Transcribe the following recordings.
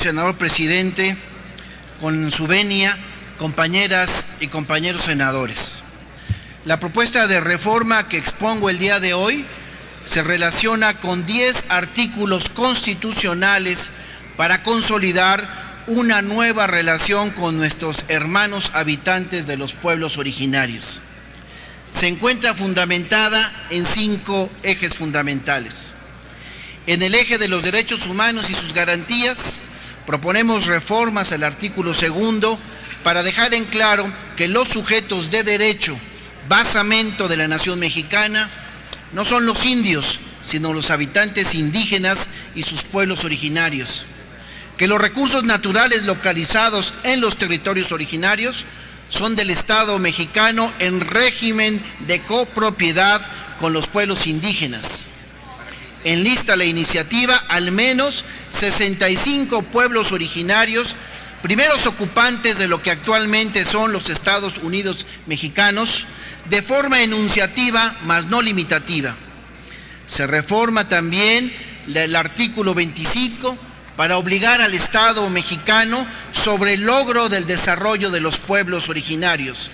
senador presidente, con su venia, compañeras y compañeros senadores. La propuesta de reforma que expongo el día de hoy se relaciona con 10 artículos constitucionales para consolidar una nueva relación con nuestros hermanos habitantes de los pueblos originarios. Se encuentra fundamentada en 5 ejes fundamentales. En el eje de los derechos humanos y sus garantías, proponemos reformas al artículo 2 para dejar en claro que los sujetos de derecho, basamento de la nación mexicana, no son los indios, sino los habitantes indígenas y sus pueblos originarios. Que los recursos naturales localizados en los territorios originarios son del Estado mexicano en régimen de copropiedad con los pueblos indígenas. Enlista la iniciativa al menos 65 pueblos originarios, primeros ocupantes de lo que actualmente son los Estados Unidos mexicanos, de forma enunciativa, mas no limitativa. Se reforma también el artículo 25 para obligar al Estado mexicano sobre el logro del desarrollo de los pueblos originarios.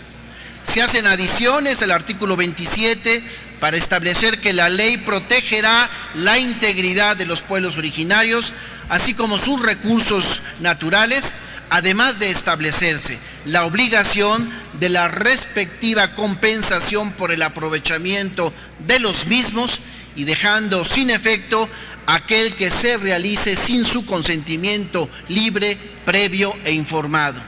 Se hacen adiciones al artículo 27 para establecer que la ley protegerá la integridad de los pueblos originarios, así como sus recursos naturales, además de establecerse la obligación de la respectiva compensación por el aprovechamiento de los mismos y dejando sin efecto aquel que se realice sin su consentimiento libre, previo e informado.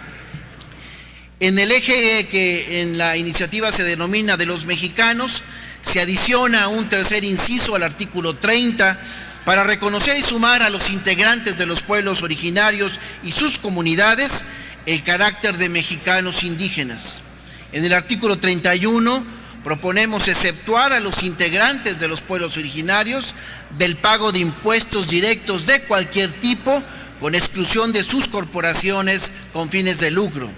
En el eje que en la iniciativa se denomina de los mexicanos, se adiciona un tercer inciso al artículo 30 para reconocer y sumar a los integrantes de los pueblos originarios y sus comunidades el carácter de mexicanos indígenas. En el artículo 31 proponemos exceptuar a los integrantes de los pueblos originarios del pago de impuestos directos de cualquier tipo, con exclusión de sus corporaciones con fines de lucro.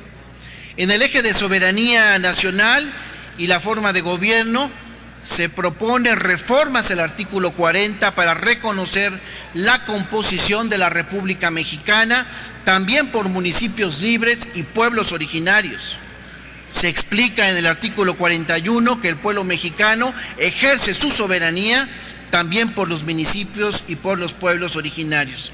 En el eje de soberanía nacional y la forma de gobierno, se propone reformas al artículo 40 para reconocer la composición de la República Mexicana, también por municipios libres y pueblos originarios. Se explica en el artículo 41 que el pueblo mexicano ejerce su soberanía también por los municipios y por los pueblos originarios.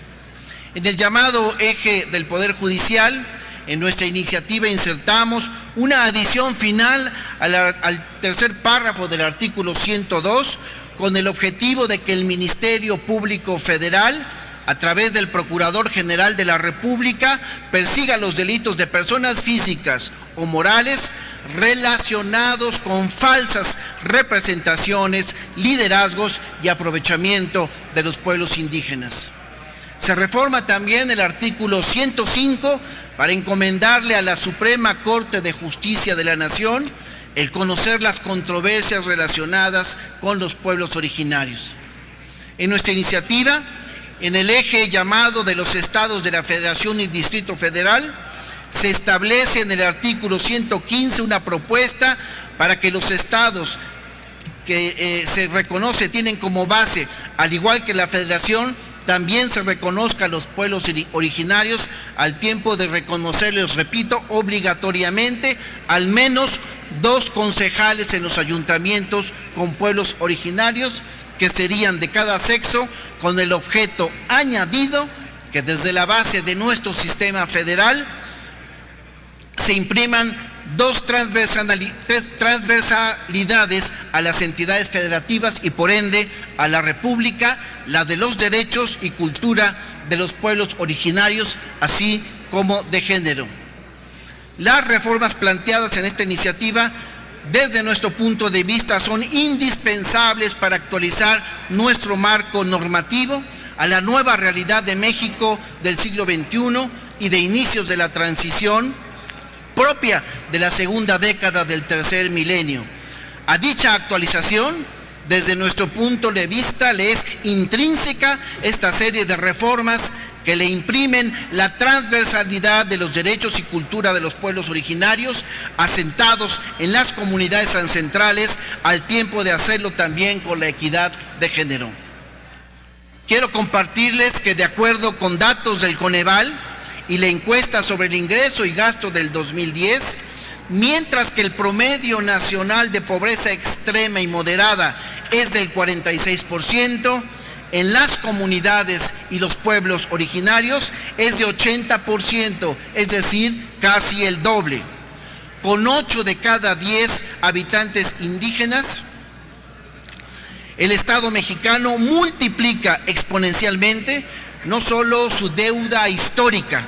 En el llamado eje del Poder Judicial, en nuestra iniciativa insertamos una adición final al tercer párrafo del artículo 102 con el objetivo de que el Ministerio Público Federal, a través del Procurador General de la República, persiga los delitos de personas físicas o morales relacionados con falsas representaciones, liderazgos y aprovechamiento de los pueblos indígenas. Se reforma también el artículo 105 para encomendarle a la Suprema Corte de Justicia de la Nación el conocer las controversias relacionadas con los pueblos originarios. En nuestra iniciativa, en el eje llamado de los estados de la Federación y Distrito Federal, se establece en el artículo 115 una propuesta para que los estados que se reconoce tienen como base, al igual que la Federación, también se reconozca a los pueblos originarios al tiempo de reconocerles, repito, obligatoriamente al menos 2 concejales en los ayuntamientos con pueblos originarios, que serían de cada sexo, con el objeto añadido que desde la base de nuestro sistema federal se impriman 2 transversalidades a las entidades federativas y por ende a la República, la de los derechos y cultura de los pueblos originarios, así como de género. Las reformas planteadas en esta iniciativa, desde nuestro punto de vista, son indispensables para actualizar nuestro marco normativo a la nueva realidad de México del siglo XXI y de inicios de la transición propia de la segunda década del tercer milenio. A dicha actualización, desde nuestro punto de vista, le es intrínseca esta serie de reformas que le imprimen la transversalidad de los derechos y cultura de los pueblos originarios asentados en las comunidades ancestrales, al tiempo de hacerlo también con la equidad de género. Quiero compartirles que de acuerdo con datos del Coneval y la encuesta sobre el ingreso y gasto del 2010, mientras que el promedio nacional de pobreza extrema y moderada es del 46%, en las comunidades y los pueblos originarios es de 80%, es decir, casi el doble. Con 8 de cada 10 habitantes indígenas, el Estado mexicano multiplica exponencialmente no solo su deuda histórica,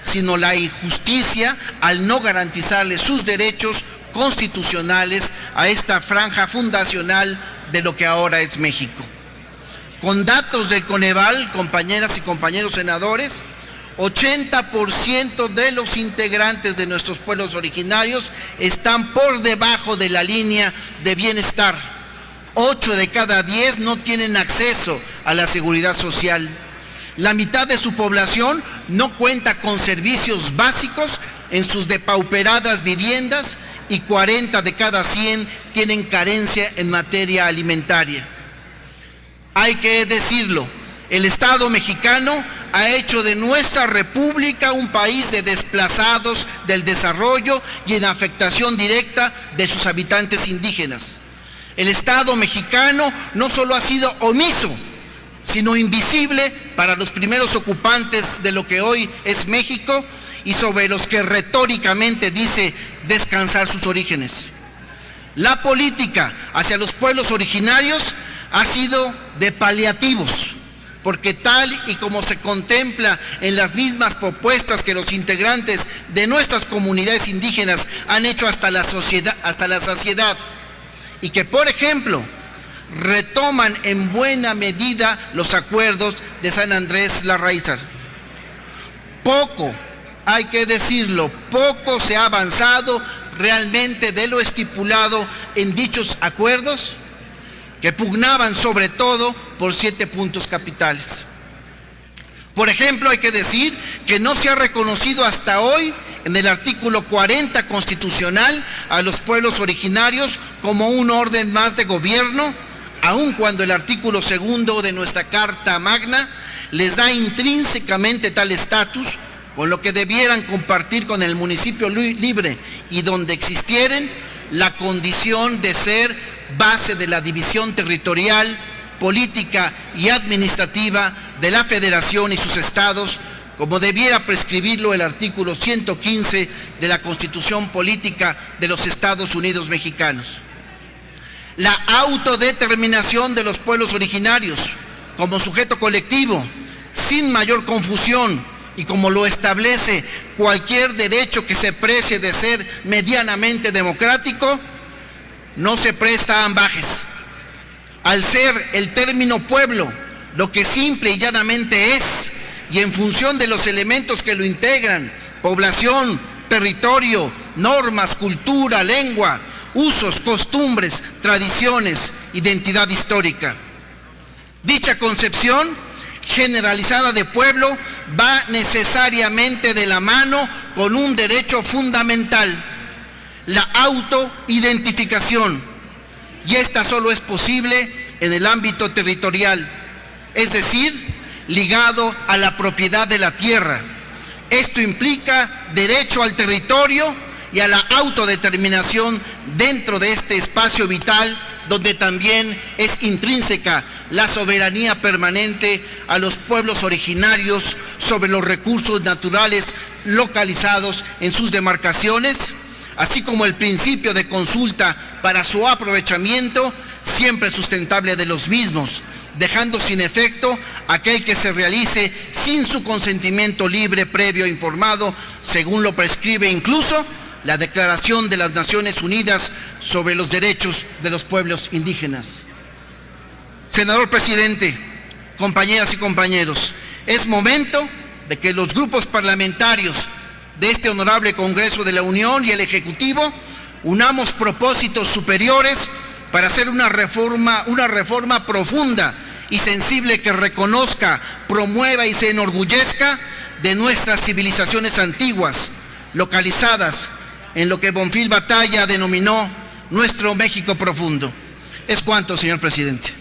sino la injusticia al no garantizarle sus derechos constitucionales a esta franja fundacional de lo que ahora es México. Con datos del Coneval, compañeras y compañeros senadores, 80% de los integrantes de nuestros pueblos originarios están por debajo de la línea de bienestar. 8 de cada 10 no tienen acceso a la seguridad social. La mitad de su población no cuenta con servicios básicos en sus depauperadas viviendas y 40 de cada 100 tienen carencia en materia alimentaria. Hay que decirlo, el Estado mexicano ha hecho de nuestra república un país de desplazados del desarrollo y en afectación directa de sus habitantes indígenas. El Estado mexicano no solo ha sido omiso, sino invisible para los primeros ocupantes de lo que hoy es México y sobre los que retóricamente dice descansar sus orígenes. La política hacia los pueblos originarios ha sido de paliativos, porque tal y como se contempla en las mismas propuestas que los integrantes de nuestras comunidades indígenas han hecho hasta la saciedad, y que, por ejemplo, retoman en buena medida los acuerdos de San Andrés Larraízar. Poco, hay que decirlo, poco se ha avanzado realmente de lo estipulado en dichos acuerdos, que pugnaban sobre todo por 7 puntos capitales. Por ejemplo, hay que decir que no se ha reconocido hasta hoy en el artículo 40 constitucional a los pueblos originarios como un orden más de gobierno, aun cuando el artículo 2 de nuestra Carta Magna les da intrínsecamente tal estatus, con lo que debieran compartir con el municipio libre y donde existieren la condición de ser base de la división territorial, política y administrativa de la Federación y sus estados, como debiera prescribirlo el artículo 115 de la Constitución Política de los Estados Unidos Mexicanos. La autodeterminación de los pueblos originarios como sujeto colectivo, sin mayor confusión, y como lo establece cualquier derecho que se precie de ser medianamente democrático, no se presta a ambajes. Al ser el término pueblo lo que simple y llanamente es, y en función de los elementos que lo integran, población, territorio, normas, cultura, lengua, usos, costumbres, tradiciones, identidad histórica. Dicha concepción generalizada de pueblo va necesariamente de la mano con un derecho fundamental, la autoidentificación, y esta solo es posible en el ámbito territorial, es decir, ligado a la propiedad de la tierra. Esto implica derecho al territorio y a la autodeterminación dentro de este espacio vital, donde también es intrínseca la soberanía permanente a los pueblos originarios sobre los recursos naturales localizados en sus demarcaciones, así como el principio de consulta para su aprovechamiento siempre sustentable de los mismos, dejando sin efecto aquel que se realice sin su consentimiento libre, previo e informado, según lo prescribe incluso la Declaración de las Naciones Unidas sobre los Derechos de los Pueblos Indígenas. Senador presidente, compañeras y compañeros, es momento de que los grupos parlamentarios de este honorable Congreso de la Unión y el Ejecutivo unamos propósitos superiores para hacer una reforma profunda y sensible que reconozca, promueva y se enorgullezca de nuestras civilizaciones antiguas, localizadas en lo que Bonfil Batalla denominó nuestro México profundo. Es cuanto, señor presidente.